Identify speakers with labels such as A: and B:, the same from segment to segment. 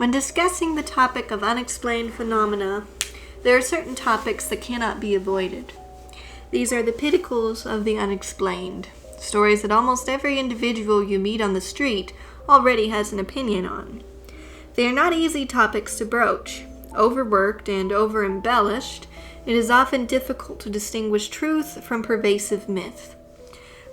A: When discussing the topic of unexplained phenomena, there are certain topics that cannot be avoided. These are the pinnacles of the unexplained, stories that almost every individual you meet on the street already has an opinion on. They are not easy topics to broach. Overworked and over-embellished, it is often difficult to distinguish truth from pervasive myth.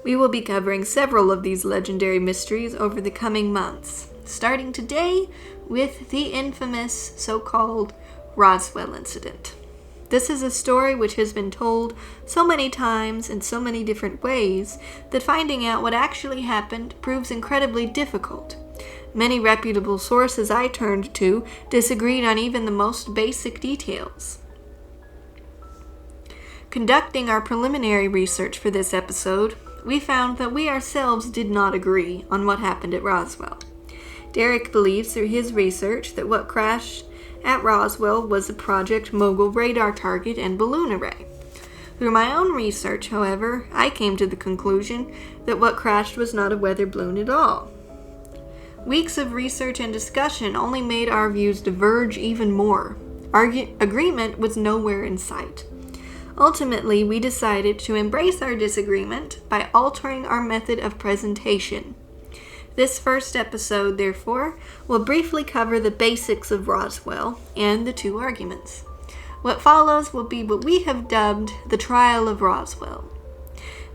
A: We will be covering several of these legendary mysteries over the coming months, starting today with the infamous so-called Roswell incident. This is a story which has been told so many times in so many different ways that finding out what actually happened proves incredibly difficult. Many reputable sources I turned to disagreed on even the most basic details. Conducting our preliminary research for this episode, we found that we ourselves did not agree on what happened at Roswell. Derek believes through his research that what crashed at Roswell was a Project Mogul radar target and balloon array. Through my own research, however, I came to the conclusion that what crashed was not a weather balloon at all. Weeks of research and discussion only made our views diverge even more. Agreement was nowhere in sight. Ultimately, we decided to embrace our disagreement by altering our method of presentation. This first episode, therefore, will briefly cover the basics of Roswell and the two arguments. What follows will be what we have dubbed the Trial of Roswell.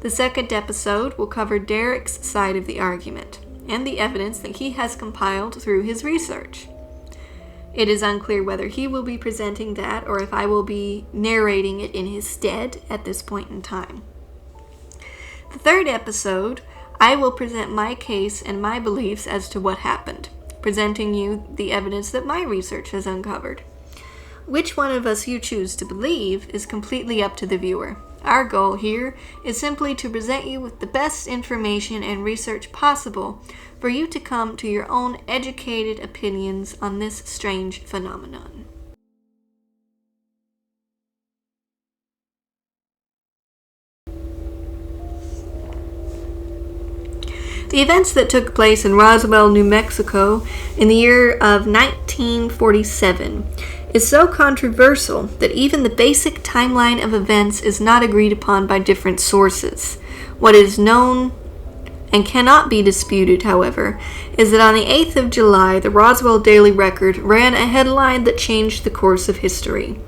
A: The second episode will cover Derek's side of the argument and the evidence that he has compiled through his research. It is unclear whether he will be presenting that or if I will be narrating it in his stead at this point in time. The third episode, I will present my case and my beliefs as to what happened, presenting you the evidence that my research has uncovered. Which one of us you choose to believe is completely up to the viewer. Our goal here is simply to present you with the best information and research possible for you to come to your own educated opinions on this strange phenomenon. The events that took place in Roswell, New Mexico in the year of 1947 is so controversial that even the basic timeline of events is not agreed upon by different sources. What is known and cannot be disputed, however, is that on the 8th of July, the Roswell Daily Record ran a headline that changed the course of history.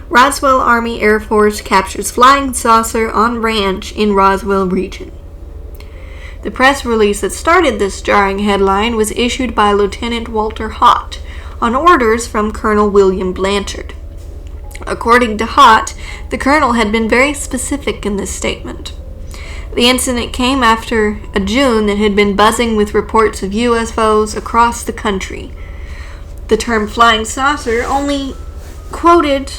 A: Roswell Army Air Force captures flying saucer on ranch in Roswell region. The press release that started this jarring headline was issued by Lieutenant Walter Haut on orders from Colonel William Blanchard. According to Haut, the colonel had been very specific in this statement. The incident came after a June that had been buzzing with reports of UFOs across the country. The term flying saucer only coined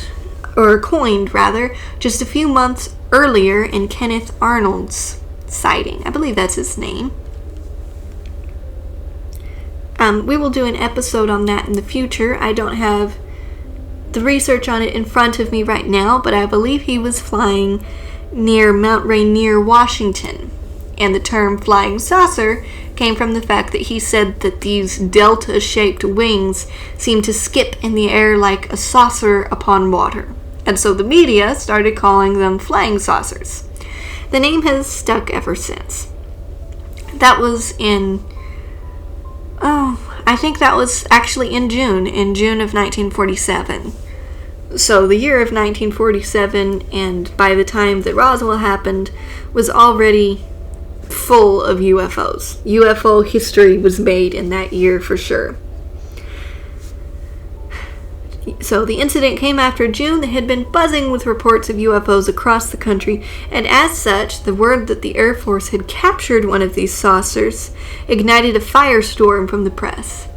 A: just a few months earlier in Kenneth Arnold's sighting. I believe that's his name. We will do an episode on that in the future. I don't have the research on it in front of me right now, but I believe he was flying near Mount Rainier, Washington. And the term flying saucer came from the fact that he said that these delta-shaped wings seemed to skip in the air like a saucer upon water. And so the media started calling them flying saucers. The name has stuck ever since. That was I think that was actually in June of 1947. So the year of 1947, and by the time that Roswell happened, was already full of UFOs. UFO history was made in that year for sure. So the incident came after June that had been buzzing with reports of UFOs across the country, and as such, the word that the Air Force had captured one of these saucers ignited a firestorm from the press.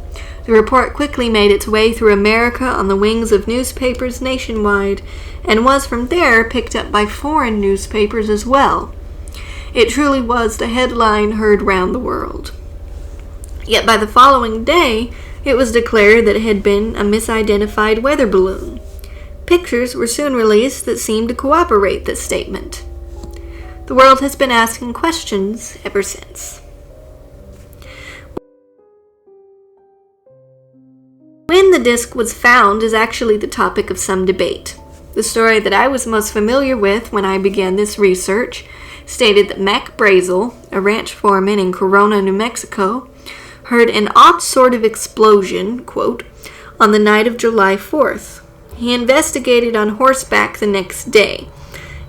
A: The report quickly made its way through America on the wings of newspapers nationwide, and was from there picked up by foreign newspapers as well. It truly was the headline heard round the world. Yet by the following day, it was declared that it had been a misidentified weather balloon. Pictures were soon released that seemed to corroborate this statement. The world has been asking questions ever since. When the disc was found is actually the topic of some debate. The story that I was most familiar with when I began this research stated that Mac Brazel, a ranch foreman in Corona, New Mexico, heard an odd sort of explosion, quote, on the night of July 4th. He investigated on horseback the next day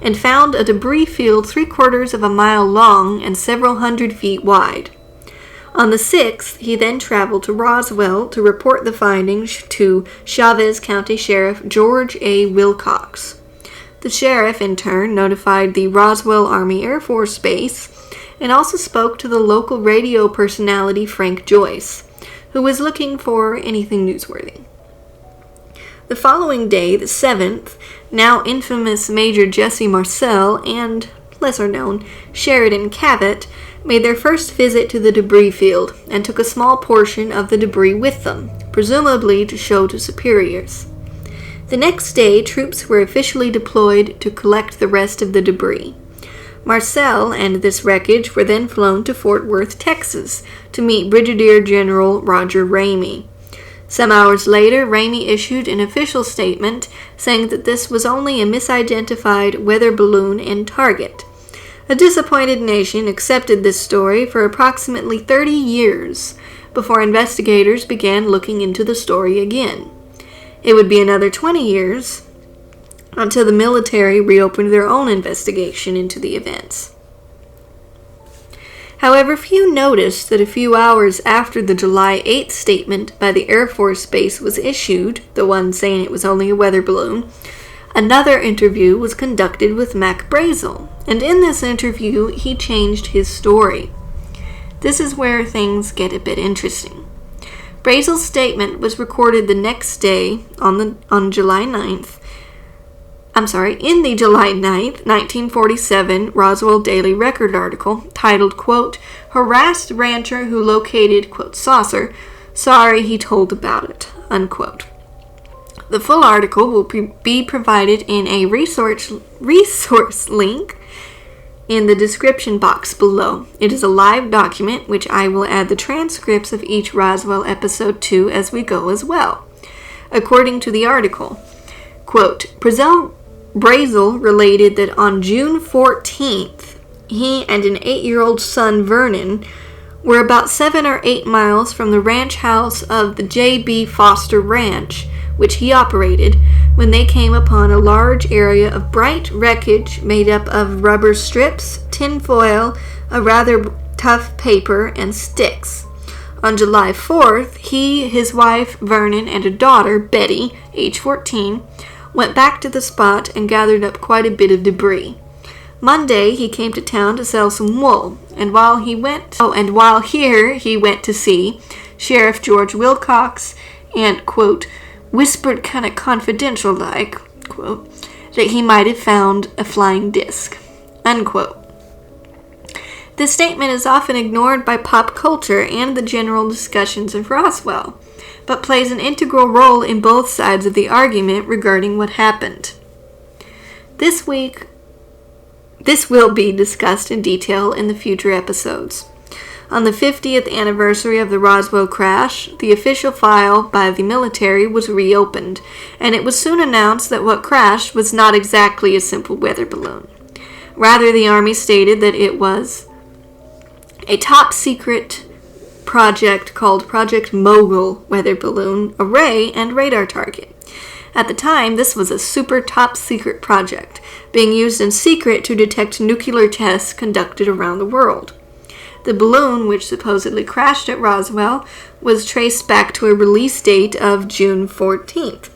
A: and found a debris field 3/4 of a mile long and several hundred feet wide. On the 6th, he then traveled to Roswell to report the findings to Chavez County Sheriff George A. Wilcox. The sheriff, in turn, notified the Roswell Army Air Force Base and also spoke to the local radio personality Frank Joyce, who was looking for anything newsworthy. The following day, the 7th, now infamous Major Jesse Marcel and, lesser known, Sheridan Cavett made their first visit to the debris field and took a small portion of the debris with them, presumably to show to superiors. The next day, troops were officially deployed to collect the rest of the debris. Marcel and this wreckage were then flown to Fort Worth, Texas, to meet Brigadier General Roger Ramey. Some hours later, Ramey issued an official statement saying that this was only a misidentified weather balloon and target. A disappointed nation accepted this story for approximately 30 years before investigators began looking into the story again. It would be another 20 years until the military reopened their own investigation into the events. However, few noticed that a few hours after the July 8th statement by the Air Force Base was issued, the one saying it was only a weather balloon, another interview was conducted with Mac Brazel, and in this interview, he changed his story. This is where things get a bit interesting. Brazel's statement was recorded the next day on July 9th. In the July 9th, 1947 Roswell Daily Record article titled, quote, "Harassed Rancher Who Located, quote, Saucer, Sorry He Told About It," unquote. The full article will be provided in a resource link in the description box below. It is a live document, which I will add the transcripts of each Roswell episode to as we go as well. According to the article, quote, Brazel related that on June 14th, he and an 8-year-old son, Vernon, were about 7 or 8 miles from the ranch house of the J.B. Foster Ranch, which he operated, when they came upon a large area of bright wreckage made up of rubber strips, tin foil, a rather tough paper, and sticks. On July 4th, he, his wife, Vernon, and a daughter, Betty, age 14, went back to the spot and gathered up quite a bit of debris. Monday, he came to town to sell some wool, and while he went to see Sheriff George Wilcox and, quote, whispered kind of confidential like, quote, that he might have found a flying disc, unquote. This statement is often ignored by pop culture and the general discussions of Roswell, but plays an integral role in both sides of the argument regarding what happened. This will be discussed in detail in the future episodes. On the 50th anniversary of the Roswell crash, the official file by the military was reopened, and it was soon announced that what crashed was not exactly a simple weather balloon. Rather, the Army stated that it was a top-secret project called Project Mogul weather balloon array and radar target. At the time, this was a super top-secret project, being used in secret to detect nuclear tests conducted around the world. The balloon, which supposedly crashed at Roswell, was traced back to a release date of June 14th.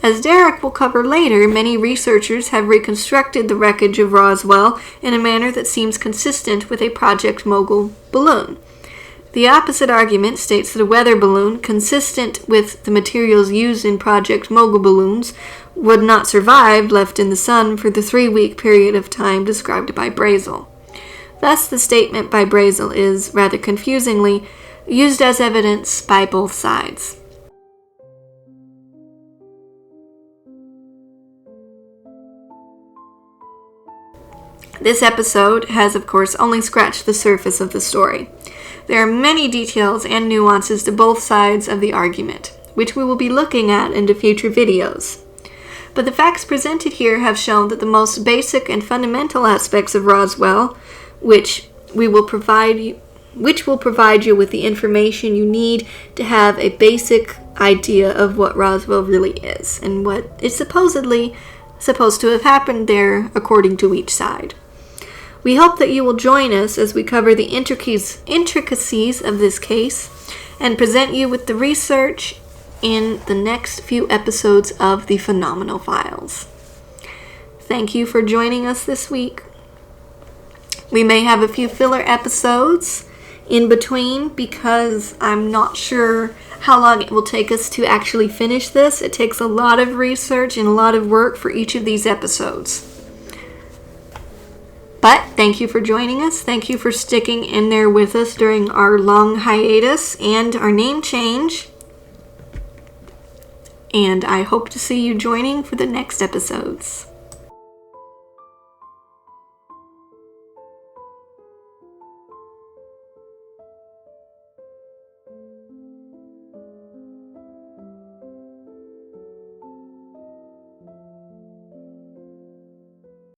A: As Derek will cover later, many researchers have reconstructed the wreckage of Roswell in a manner that seems consistent with a Project Mogul balloon. The opposite argument states that a weather balloon, consistent with the materials used in Project Mogul balloons, would not survive left in the sun for the 3-week period of time described by Brazel. Thus, the statement by Brazel is, rather confusingly, used as evidence by both sides. This episode has, of course, only scratched the surface of the story. There are many details and nuances to both sides of the argument. which we will be looking at in the future videos. But the facts presented here have shown that the most basic and fundamental aspects of Roswell, which will provide you with the information you need to have a basic idea of what Roswell really is and what is supposedly supposed to have happened there according to each side. We hope that you will join us as we cover the intricacies of this case and present you with the research in the next few episodes of the Phenomenal Files. Thank you for joining us this week. We may have a few filler episodes in between because I'm not sure how long it will take us to actually finish this. It takes a lot of research and a lot of work for each of these episodes. But thank you for joining us. Thank you for sticking in there with us during our long hiatus and our name change. And I hope to see you joining for the next episodes.